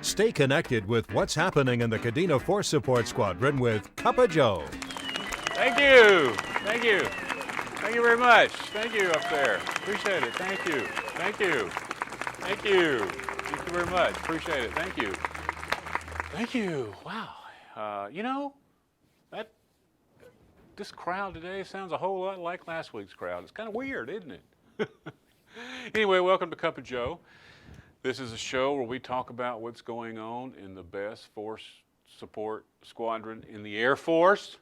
Stay connected with what's happening in the Kadena Force Support Squadron with Cup of Joe. Thank you. Thank you. Thank you very much. Thank you up there. Appreciate it. Thank you. Thank you. Thank you. Thank you very much. Appreciate it. Thank you. Thank you. Wow. You know, this crowd today sounds a whole lot like last week's crowd. It's kind of weird, isn't it? Anyway, welcome to Cup of Joe. This is a show where we talk about what's going on in the best force support squadron in the Air Force.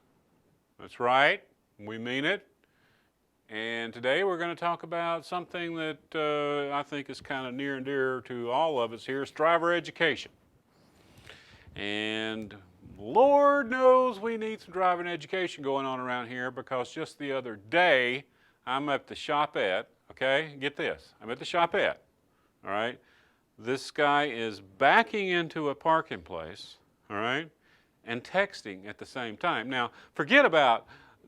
That's right. We mean it. And today we're going to talk about something that I think is kind of near and dear to all of us here. It's driver education. And Lord knows we need some driving education going on around here, because just the other day I'm at the shopette, okay? Get this. I'm at the shopette, all right? This guy is backing into a parking place, all right, and texting at the same time. Now, forget about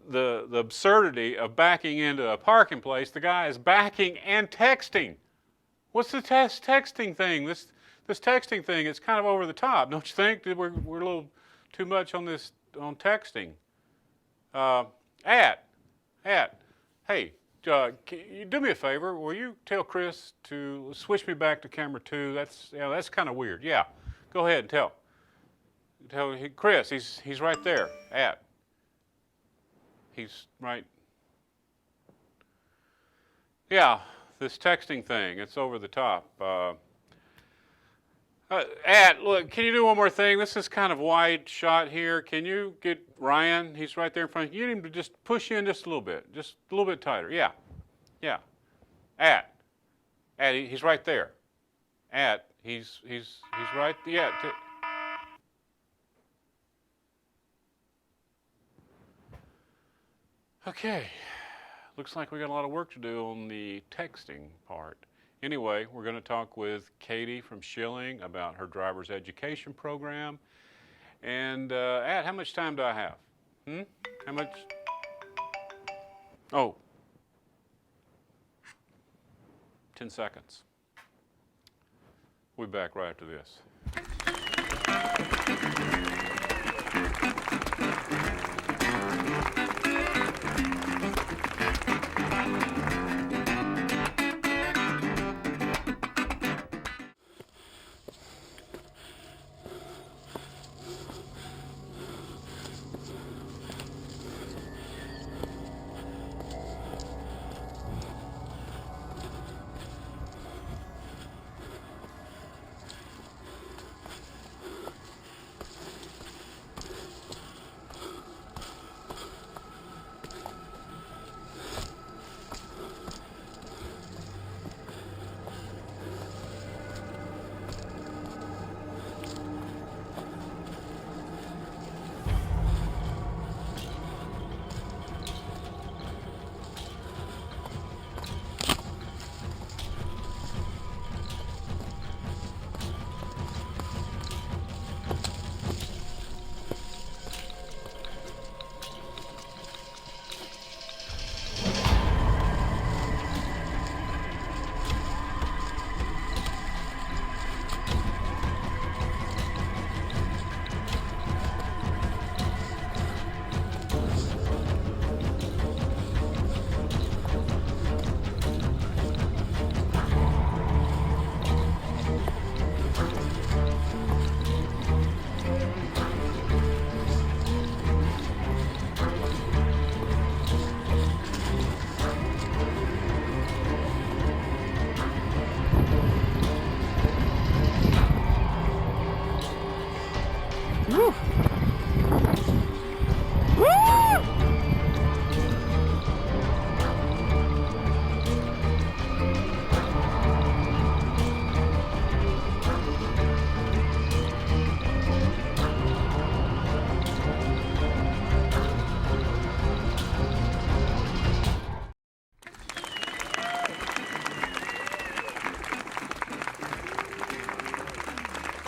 the absurdity of backing into a parking place. The guy is backing and texting. What's the texting thing? This texting thing is kind of over the top, don't you think? We're a little too much on texting. Hey, can you do me a favor? Will you tell Chris to switch me back to camera 2? That's kind of weird. Yeah, go ahead and tell Chris. He's right there. He's right. Yeah, this texting thing. It's over the top. Look, can you do one more thing? This is kind of wide shot here. Can you get Ryan? He's right there in front of you. You need him to just push in just a little bit tighter. Yeah. He's right there. He's right. Yeah. Okay. Looks like we got a lot of work to do on the texting part. Anyway, we're going to talk with Katy from Schilling about her driver's education program. And how much time do I have? How much? Oh, 10 seconds. We'll be back right after this.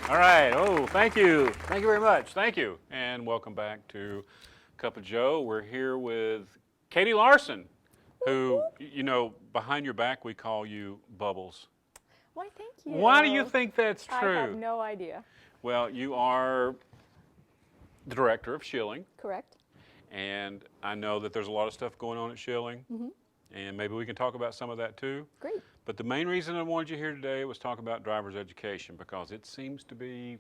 All right. Oh, thank you. Thank you very much. Thank you. And welcome back to Cup of Joe. We're here with Katy Larson, who, you know, behind your back we call you Bubbles. Why, thank you. Why do you think that's true? I have no idea. Well, you are the director of Schilling, Correct. and I know that there's a lot of stuff going on at Schilling, and maybe we can talk about some of that too. Great. But the main reason I wanted you here today was talk about driver's education, because it seems to be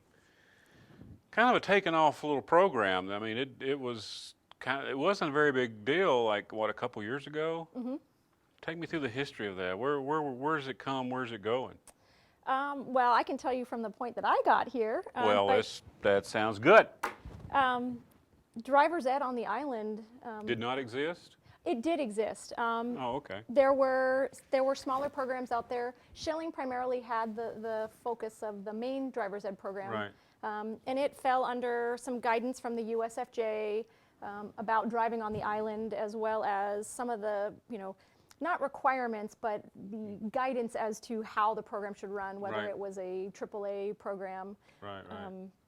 kind of a taken off little program. I mean, it wasn't a very big deal like, what, a couple years ago? Take me through the history of that. Where's it come? Where's it going? Well, I can tell you from the point that I got here. Well, that sounds good. Driver's ed on the island. Did not exist? It did exist. Oh, okay. There were smaller programs out there. Schilling primarily had the focus of the main driver's ed program. Right. And it fell under some guidance from the USFJ about driving on the island, as well as some of the, not requirements, but the guidance as to how the program should run, whether Right. it was a AAA program Right.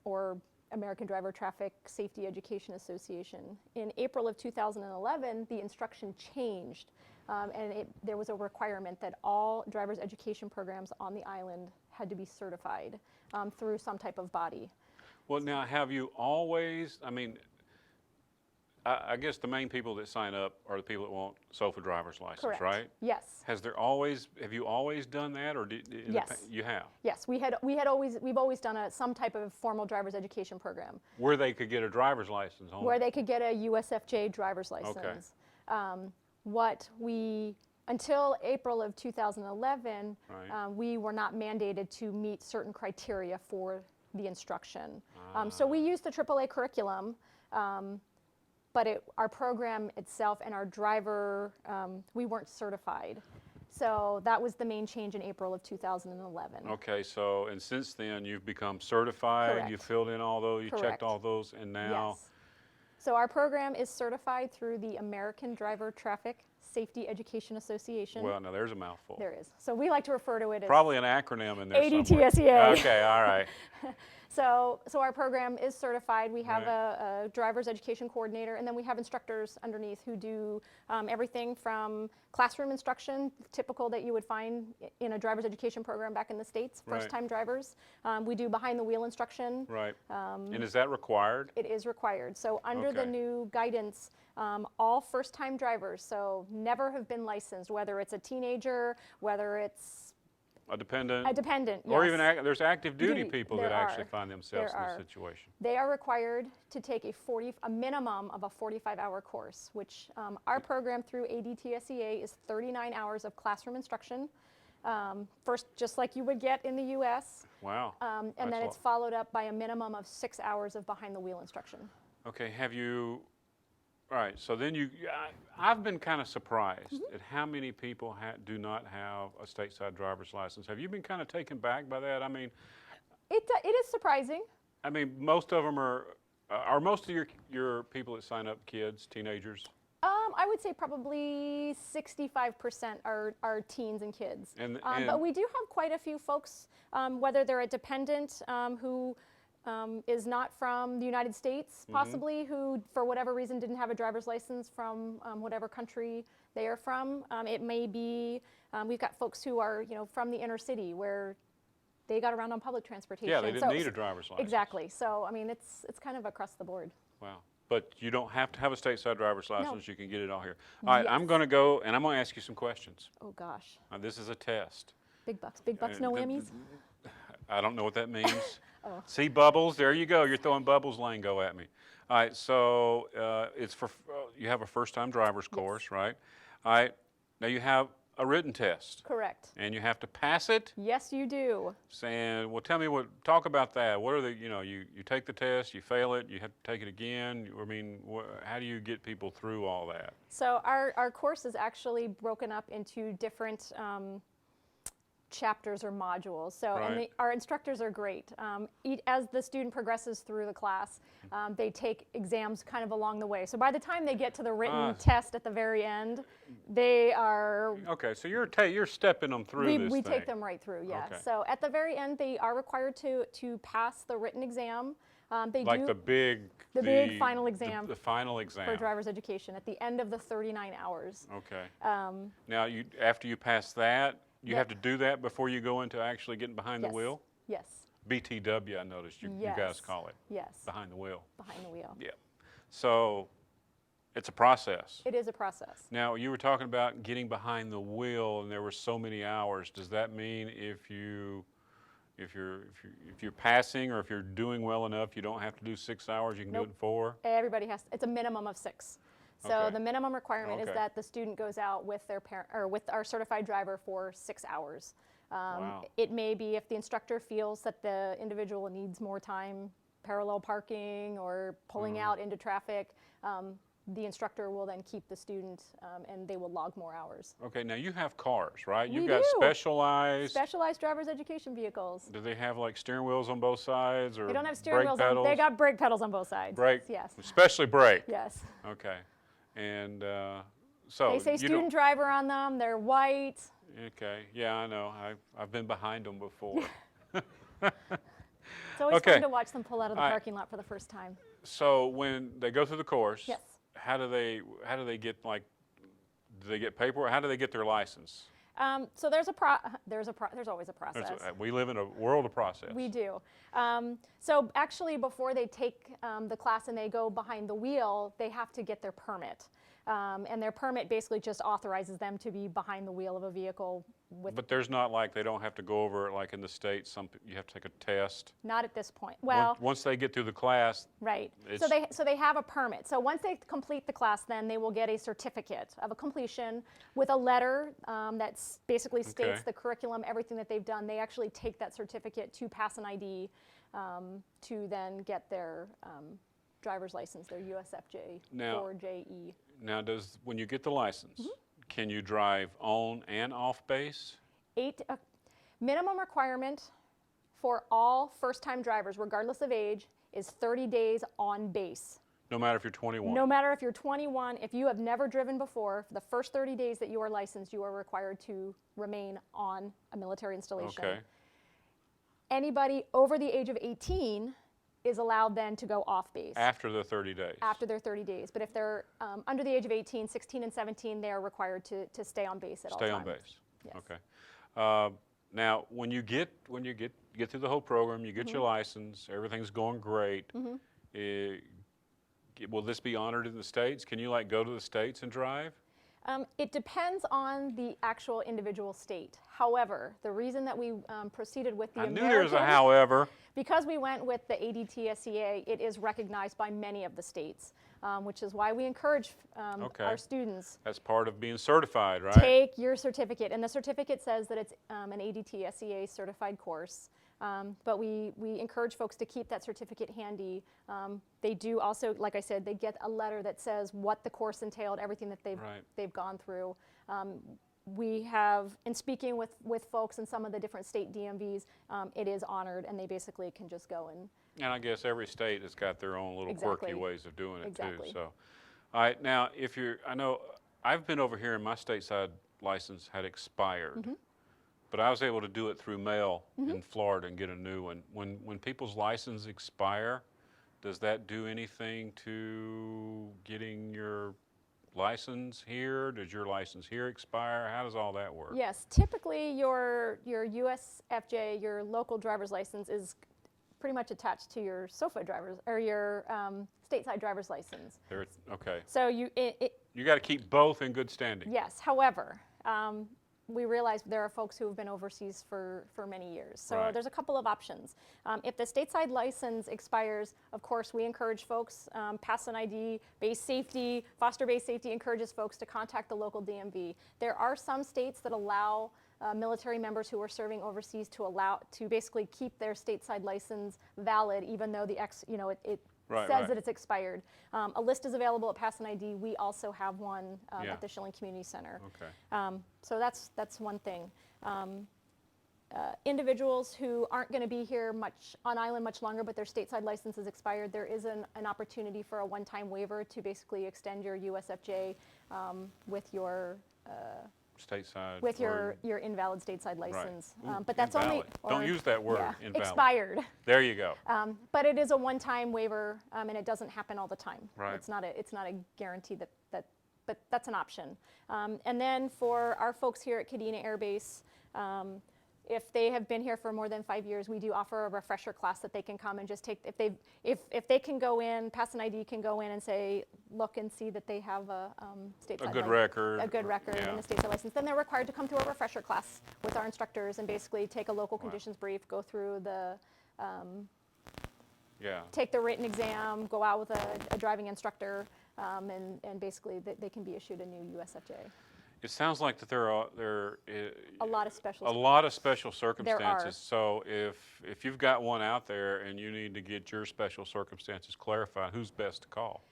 or American Driver Traffic Safety Education Association. In April of 2011, the instruction changed, and there was a requirement that all driver's education programs on the island had to be certified through some type of body. Well, now, have you always, I guess the main people that sign up are the people that want SOFA driver's license, Correct. right? Yes. Have you always done that, or Yes. You have? Yes, we've always done some type of formal driver's education program Where they could get a driver's license on? where they could get a USFJ driver's license. Until April of 2011, Right. we were not mandated to meet certain criteria for the instruction. So we used the AAA curriculum, but our program itself and our driver, we weren't certified. So that was the main change in April of 2011. Okay, so, and since then, you've become certified, Correct. you filled in all those, you checked Correct. all those, and now, Yes. So our program is certified through the American Driver Traffic Safety Education Association. well, now there's a mouthful. There is. So we like to refer to it as Probably an acronym in there somewhere. ADTSEA. Okay, all right. So our program is certified. We have Right. a driver's education coordinator, and then we have instructors underneath who do everything from classroom instruction, typical that you would find in a driver's education program back in the States, Right. first-time drivers. We do behind-the-wheel instruction. Right. And is that required? It is required. So under the Okay. new guidance, all first-time drivers, so never have been licensed, whether it's a teenager, whether it's A dependent? a dependent, Or yes. even, there's active duty Duty, people that there actually are. find themselves There in are. this situation. They are required to take a minimum of a 45-hour course, which our program through ADTSEA is 39 hours of classroom instruction. First, just like you would get in the U.S., Wow. and That's then a it's lot. followed up by a minimum of 6 hours of behind-the-wheel instruction. Okay, all right, so then I've been kind of surprised Mm-hmm. at how many people do not have a stateside driver's license. Have you been kind of taken back by that? It is surprising. Most of them are most of your people that sign up kids, teenagers? I would say probably 65% are teens and kids. And but we do have quite a few folks, whether they're a dependent who is not from the United States, possibly, who for whatever reason didn't have a driver's license from whatever country they are from. It may be, we've got folks who are from the inner city where they got around on public transportation. Yeah, they didn't need a driver's license. Exactly. So, it's kind of across the board. Wow. But you don't have to have a stateside driver's license. You can get it all here. All right, I'm going to go, and I'm going to ask you some questions. Oh, gosh. This is a test. Big bucks, no whammies? I don't know what that means. Oh. See, Bubbles, there you go. You're throwing Bubbles lingo at me. All right, so it's for, you have a first-time driver's course, right? All right, now you have a written test. Correct. And you have to pass it? Yes, you do. Saying, well, talk about that. What are the, you take the test, you fail it, you have to take it again. How do you get people through all that? So our course is actually broken up into different chapters or modules. So, and our instructors are great. As the student progresses through the class, they take exams kind of along the way. So by the time they get to the written test at the very end, they are... Okay, so you're stepping them through this We thing. take them right through, yes. Okay. So at the very end, they are required to pass the written exam. The big final exam. The final exam. For driver's education at the end of the 39 hours. Okay. Now, after you pass that, You have to do that before you go into actually getting behind the Yes. wheel? Yes. BTW, I noticed you guys Yes. call it. Yes. Behind the wheel. Behind the wheel. Yeah. So it's a process. It is a process. Now, you were talking about getting behind the wheel and there were so many hours. Does that mean if you're passing or if you're doing well enough, you don't have to do 6 hours, you can do it in 4? Everybody has, it's a minimum of 6. So Okay. the minimum requirement is Okay. that the student goes out with their parent or with our certified driver for 6 hours. Wow. It may be if the instructor feels that the individual needs more time, parallel parking or pulling out into traffic, the instructor will then keep the student and they will log more hours. Okay, now you have cars, right? You've We got do. specialized. Specialized driver's education vehicles. Do they have like steering wheels on both sides or They don't have steering brake wheels pedals? on, they got brake pedals on both sides. Brake, Yes. especially brake. Yes. Okay, and so They say you student driver on them, they're white. Okay, yeah, I know. I've been behind them before. It's always Okay. fun to watch them pull out of the All right. parking lot for the first time. So when they go through the course, Yes. how do they get like? Do they get paperwork? How do they get their license? So there's always a process. We live in a world of process. We do. So actually, before they take the class and they go behind the wheel, they have to get their permit. And their permit basically just authorizes them to be behind the wheel of a vehicle with. But there's not like they don't have to go over it like in the States. You have to take a test. Not at this point. Well, Once they get through the class. right. It's- So they have a permit. So once they complete the class, then they will get a certificate of a completion with a letter that basically states Okay. the curriculum, everything that they've done. They actually take that certificate to pass an ID to then get their driver's license, their USFJ Now- 4JE. Now, when you get the license, can you drive on and off base? Minimum requirement for all first-time drivers, regardless of age, is 30 days on base. No matter if you're 21. No matter if you're 21, if you have never driven before, for the first 30 days that you are licensed, you are required to remain on a military installation. Okay. Anybody over the age of 18 is allowed then to go off base After the 30 days. after their 30 days. But if they're under the age of 18, 16 and 17, they are required to stay on base at all Stay times. on base. Yes. Okay. Now, when you get through the whole program, you get your license, everything's going great. Will this be honored in the States? Can you like go to the States and drive? It depends on the actual individual state. However, the reason that we proceeded with the I knew American, there was a however. because we went with the ADTSEA, it is recognized by many of the states, which is why we encourage Okay. our students, That's part of being certified, right? take your certificate. And the certificate says that it's an ADTSEA certified course. But we encourage folks to keep that certificate handy. They do also, like I said, they get a letter that says what the course entailed, everything that Right. they've gone through. We have, in speaking with folks in some of the different state DMVs, it is honored, and they basically can just go and. And I guess every state has got their own little Exactly. quirky ways of doing it Exactly. too. So, all right, now I know I've been over here and my stateside license had expired, but I was able to do it through mail in Florida and get a new one. When people's license expire, does that do anything to getting your license here? Does your license here expire? How does all that work? Yes, typically your USFJ, your local driver's license, is pretty much attached to your SOFA driver's or your stateside driver's license. Okay. So You got to keep both in good standing. yes. However, we realize there are folks who have been overseas for many years. So Right. there's a couple of options. If the stateside license expires, of course, we encourage folks, pass an ID, base safety, foster base safety encourages folks to contact the local DMV. There are some states that allow military members who are serving overseas to basically keep their stateside license valid, even though it Right, says right. that it's expired. A list is available at Pass an ID. We also have one Yeah. at the Schilling Community Center. Okay. So that's one thing. Individuals who aren't going to be here on island much longer, but their stateside license is expired, there is an opportunity for a one-time waiver to basically extend your USFJ with your Stateside. with or- your invalid stateside license. Ooh, But that's only invalid. Don't use that word, yeah, invalid. expired. There you go. But it is a one-time waiver, and it doesn't happen all the time. Right. It's not a guarantee but that's an option. And then for our folks here at Kadena Air Base, If they have been here for more than 5 years, we do offer a refresher class that they can come and just take. If they can go in, pass an ID, can go in and say, look and see that they have a stateside good record. a good record Yeah. and a stateside license, then they're required to come through a refresher class with our instructors and basically take a local Wow. conditions brief, go through the, Yeah. take the written exam, go out with a driving instructor, and basically they can be issued a new USFJ. It sounds like that there are A lot of special. a lot of special There are. circumstances. So if you've got one out there and you need to get your special circumstances clarified, who's best to call?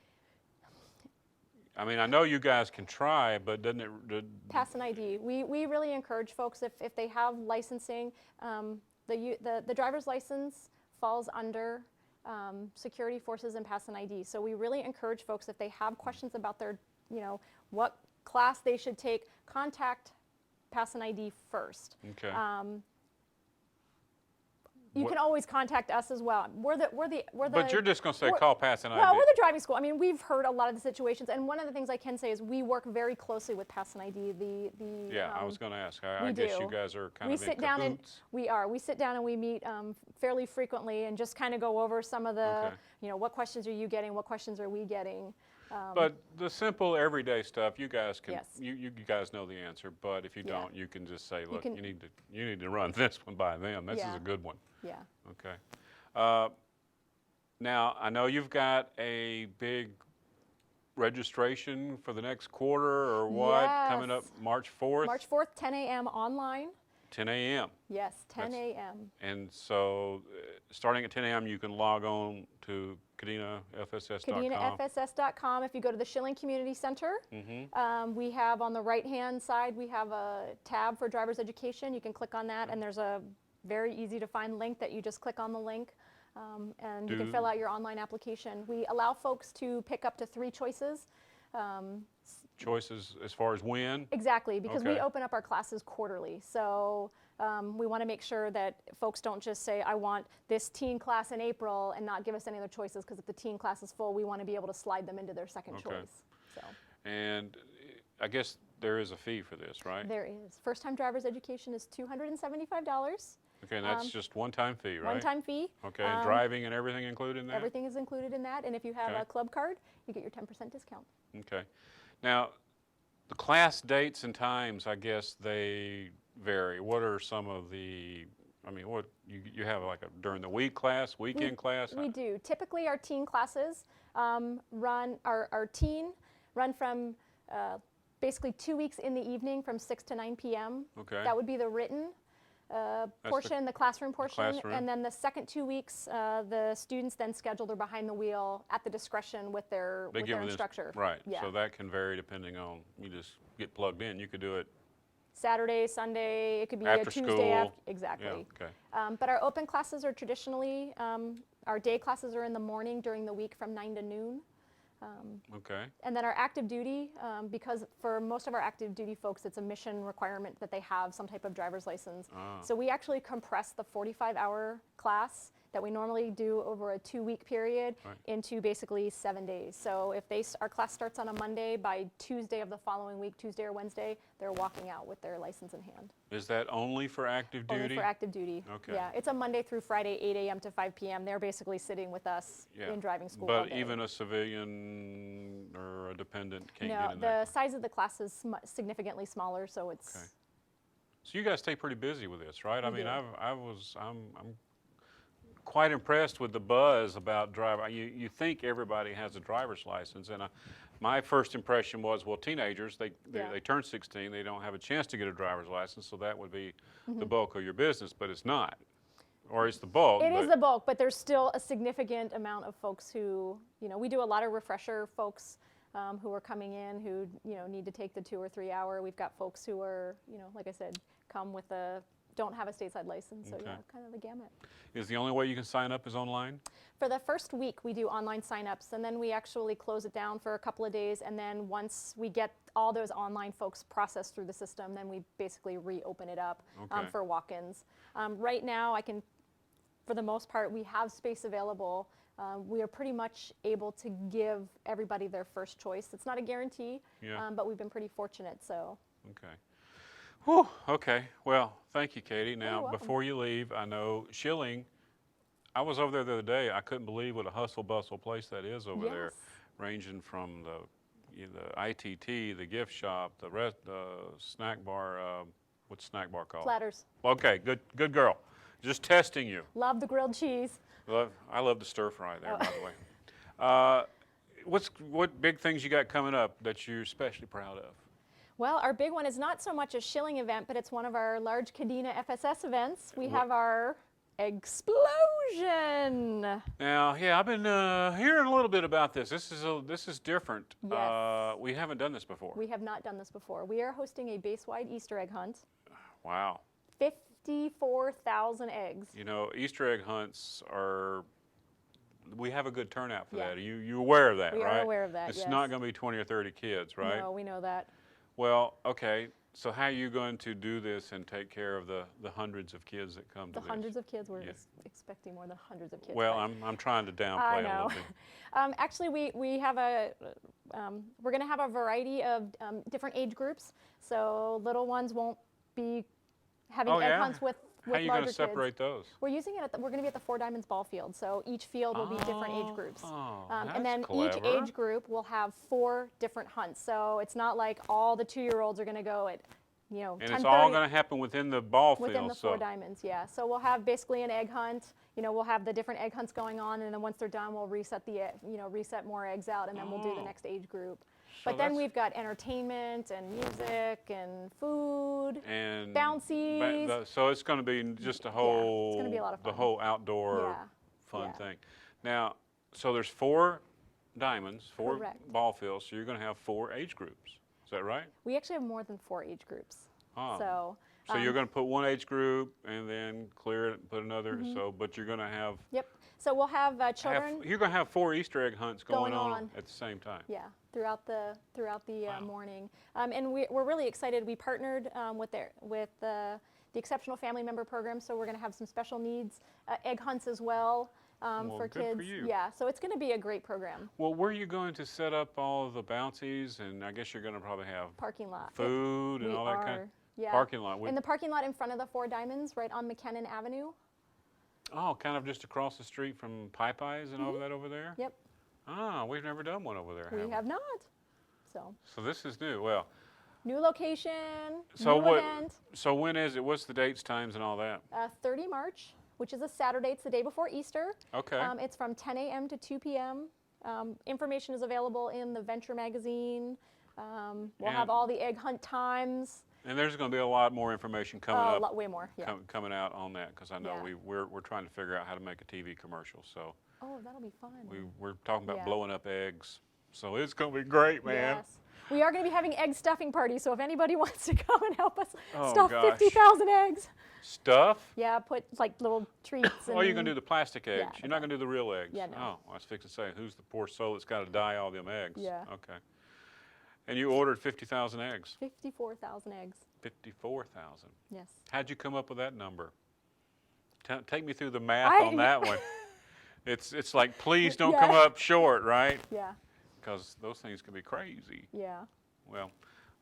I mean, I know you guys can try, but doesn't it? Pass an ID. We really encourage folks if they have licensing, the driver's license falls under security forces and pass an ID. So we really encourage folks if they have questions about their, what class they should take, contact Pass an ID first. Okay. You can always contact us as well. But you're just going to say call Pass an ID. Well, we're the driving school. I mean, we've heard a lot of the situations, and one of the things I can say is we work very closely with Pass an ID. Yeah, I was going to ask. I guess you guys are kind of in sit down and cahoots. we sit down and we meet fairly frequently and just kind of go over some of the, Okay. what questions are you getting, what questions are we getting. But the simple everyday stuff, you guys can. Yes. You guys know the answer. But if you Yeah. don't, you can just say, look, can- you need to run this one by them. This is Yeah. a good one. Yeah. Okay. Now I know you've got a big registration for the next quarter or what coming up Yes. March 4th, March 4th, 10 a.m. online. 10 a.m. Yes, 10 That's- a.m. And so, starting at 10 a.m., you can log on to KadinaFSS.com. KadinaFSS.com. If you go to the Schilling Community Center, we have on the right-hand side, we have a tab for driver's education. You can click on that, and there's a very easy to find link that you just click on the link, and you can fill out your online application. We allow folks to pick up to 3 choices. Choices as far as when? Exactly, because we Okay. open up our classes quarterly. So we want to make sure that folks don't just say, I want this teen class in April and not give us any other choices, because if the teen class is full, we want to be able to slide them into their second Okay. choice. So And I guess there is a fee for this, right? there is. First-time driver's education is $275. Okay, and that's just one-time fee, right? One-time fee. Okay, driving and everything included in that? Everything is included in that. And if you have Okay. a club card, you get your 10% discount. Okay. Now, the class dates and times, I guess they vary. What are some of the, I mean, what, you have like a during the week class, weekend class? We do. Typically, our teen classes run from basically 2 weeks in the evening from 6 to 9 p.m. Okay. That would be the written portion, the classroom portion. classroom. And then the second 2 weeks, the students then schedule their behind the wheel at the discretion with their instructor. Right, Yeah. so that can vary depending on, you just get plugged in. You could do it, Saturday, Sunday, it could be After a Tuesday school. after. Exactly. yeah, okay. But our open classes are traditionally, our day classes are in the morning during the week from 9 to noon. Okay, And then our active duty, because for most of our active duty folks, it's a mission requirement that they have some type of driver's license. So we actually compress the 45-hour class that we normally do over a 2-week period Right. into basically 7 days. So if our class starts on a Monday, by Tuesday of the following week, Tuesday or Wednesday, they're walking out with their license in hand. Is that only for active duty? Only for active duty. Okay. Yeah, it's a Monday through Friday, 8 a.m. to 5 p.m. They're basically sitting with us Yeah. in driving school all But day. even a civilian or a dependent can't No, get in the that? size of the class is significantly smaller, so it's. Okay. So you guys stay pretty busy with this, right? I We mean, do. I'm quite impressed with the buzz about driving. You think everybody has a driver's license, and my first impression was, well, teenagers, they turn 16, they don't have a chance to get a driver's license, so that would be the bulk of your business, but it's not. Or it's the bulk. It is the bulk, but there's still a significant amount of folks who, we do a lot of refresher folks who are coming in who, need to take the 2 or 3 hour. We've got folks who are, like I said, come with don't have a stateside license, so Okay. yeah, kind of the gamut. Is the only way you can sign up is online? For the first week, we do online signups, and then we actually close it down for a couple of days, and then once we get all those online folks processed through the system, then we basically reopen it up Okay. for walk-ins. Right now, for the most part, we have space available. We are pretty much able to give everybody their first choice. It's not a guarantee, Yeah. but we've been pretty fortunate, so. Okay. Whew, okay. Well, thank you, Katy. Now, welcome. before you leave, I know Schilling, I was over there the other day. I couldn't believe what a hustle bustle place that is over there, Yes. ranging from the ITT, the gift shop, the snack bar. What's snack bar called? Platters. Okay, good girl. Just testing you. Love the grilled cheese. I love the stir fry there, Oh. by the way. What big things you got coming up that you're especially proud of? Well, our big one is not so much a Schilling event, but it's one of our large Kadena FSS events. We have our explosion. Now, yeah, I've been hearing a little bit about this. This is different. Yes. We haven't done this before. We have not done this before. We are hosting a base-wide Easter egg hunt. Wow. 54,000 eggs. You know, Easter egg hunts are. We have a good turnout for Yeah. that. You aware of that, We right? are aware of that, It's yes. not going to be 20 or 30 kids, right? No, we know that. Well, okay. So how are you going to do this and take care of the hundreds of kids that come to The this? hundreds of kids, we're Yeah. expecting more than hundreds of kids. Well, but- I'm trying to downplay I it a little know. bit. Actually, we have we're going to have a variety of different age groups. So little ones won't be having Oh, egg yeah? hunts with How are you larger going to kids. separate those? We're using it we're going to be at the Four Diamonds ball field. So each field will be different age groups. And then that's each clever. age group will have 4 different hunts. So it's not like all the 2-year-olds are going to go at, And 10:30. it's all going to happen within the ball field. Within the so Four Diamonds, yeah. So we'll have basically an egg hunt. We'll have the different egg hunts going on, and then once they're done, we'll reset reset more eggs out, and then we'll do the next age group. So But then that's- we've got entertainment and music and food. and Bouncies. so it's going to be just a whole gonna be a lot of the fun. whole outdoor Yeah, fun yeah. thing. Now, so there's 4 diamonds, 4 Correct. ball fields. So you're going to have 4 age groups. Is that right? We actually have more than 4 age groups. Oh. So. So you're going to put one age group and then clear it and put another. Mm-hmm. So, but you're going to have, Yep. So we'll have children. you're going to have 4 Easter egg hunts going Going on. at the same time. Yeah, throughout the Wow. morning, and we're really excited. We partnered with the Exceptional Family Member Program, so we're going to have some special needs egg hunts as well Well, for good for kids. you. Yeah, so it's going to be a great program. Well, where are you going to set up all of the bouncies? And I guess you're going to probably have Parking lot. food and We all that kind of yeah. parking lot. In the parking lot in front of the Four Diamonds, right on McKinnon Avenue. Oh, kind of just across the street from Popeyes and over that over there? Yep, Ah, we've never done one over there, we have not. So So this is new. Well, new location, so new what? event. So when is it? What's the dates, times, and all that? 30 March, which is a Saturday. It's the day before Easter. Okay. It's from 10 a.m. to 2 p.m. Information is available in the Venture magazine. We'll have And- all the egg hunt times. And there's going to be a lot more information coming A up, lot, way more. Yeah. coming out on that, because I know Yeah. we're trying to figure out how to make a TV commercial. So Oh, that'll be fun. we're talking about Yeah. blowing up eggs. So it's going to be great, man. Yes. We are going to be having egg stuffing parties, so if anybody wants to come and help us Oh, stuff gosh. 50,000 eggs. Stuff? Yeah, put like little treats. Oh, you're going to do the plastic eggs. Yeah, You're not going to do the real eggs. Yeah, no. Oh, I was fixing to say, who's the poor soul that's got to dye all them eggs? Yeah. Okay. And you ordered 50,000 eggs. 54,000 eggs. 54,000. Yes. How'd you come up with that number? Take me through the math I- on that one. It's like, please don't Yeah. come up short, right? Yeah. Because those things can be crazy. Yeah. Well,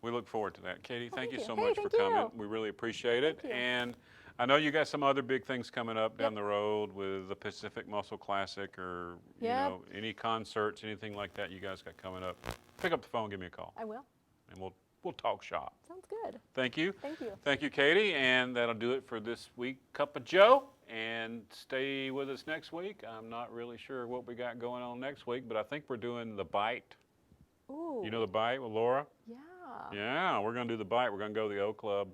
we look forward to that. Katy, thank you thank so you. Hey, much for thank coming. you. We really appreciate it. Thank you. And I know you got some other big things coming up down the road with the Pacific Muscle Classic or you Yep. know any concerts, anything like that you guys got coming up. Pick up the phone, give me a call, I will. and we'll talk shop. Sounds good. Thank you. Thank you. Thank you, Katy, and that'll do it for this week, Cup of Joe. And stay with us next week. I'm not really sure what we got going on next week, but I think we're doing the bite. Ooh. You know the bite with Laura? Yeah. Yeah, we're going to do the bite. We're going to go to the O Club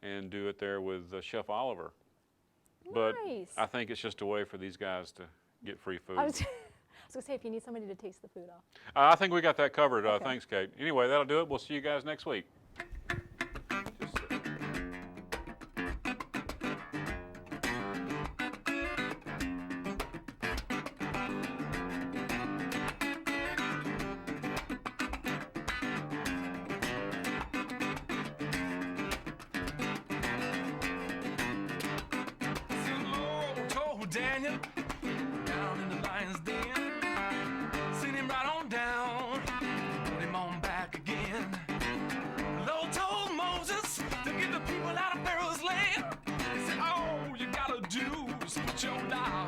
and do it there with Chef Oliver. But Nice. I think it's just a way for these guys to get free food. I was going to say, if you need somebody to taste the food off. I think we got that covered. Okay. Thanks, Kate. Anyway, that'll do it. We'll see you guys next week. Told Daniel down in the lion's den, send him right on down, put him on back again. Lord told Moses, just put your life